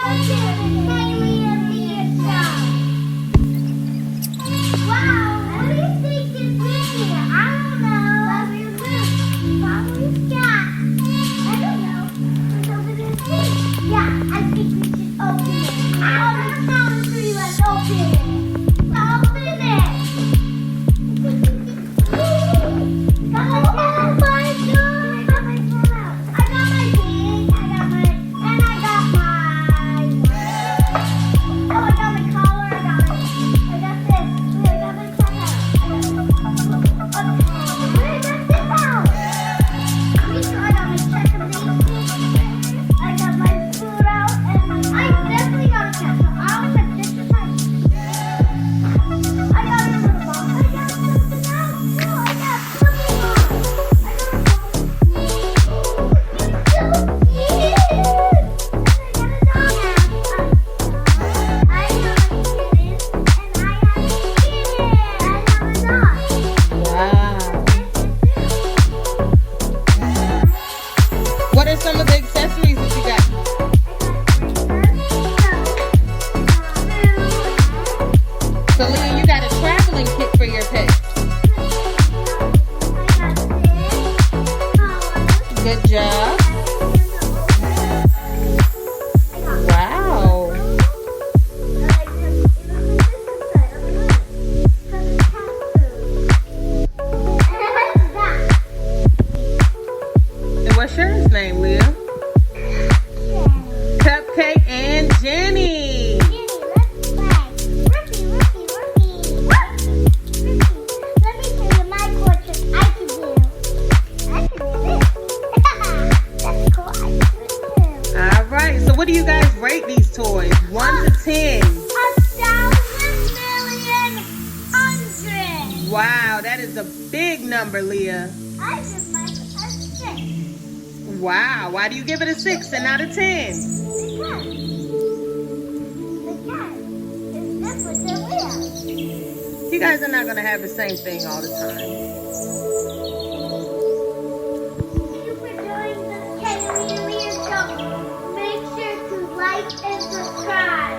Kaylee and Leah show. Wow, what do you think is in here? I don't know. Probably cat. I don't know. What's over this thing? Yeah, I think we should open it. On the count of three, let's open it. Open it. Oh my God! I got my phone out. I got my thing. I got my. And I got my. Oh, I got my collar. I got this. Wait, I got my check out. Wait, I got this out. Pretty sure I got my check out. I got my food out, and I definitely got a check. So I always have just a check. I got it in the box. I got something else too. I got something else. I got a box. It's so cute. And I got a dog. I know what it is, and I have a kitten. I have a dog. Wow. What are some of the accessories that you got? So Leah, you got a traveling kit for your pet. Good job. Wow. And what's yours name, Leah? Cupcake and Jenny. Let me show you my portrait. I can do this. That's cool. I can do it too. All right. So what do you guys rate these toys? 1 to 10. 1,000,000,100. Wow, that is a big number, Leah. I give mine a 6. Wow. Why do you give it a 6 and not a 10? Because it's different than real. You guys are not going to have the same thing all the time. Thank you for doing the Kaylee and Leah show. Make sure to like and subscribe.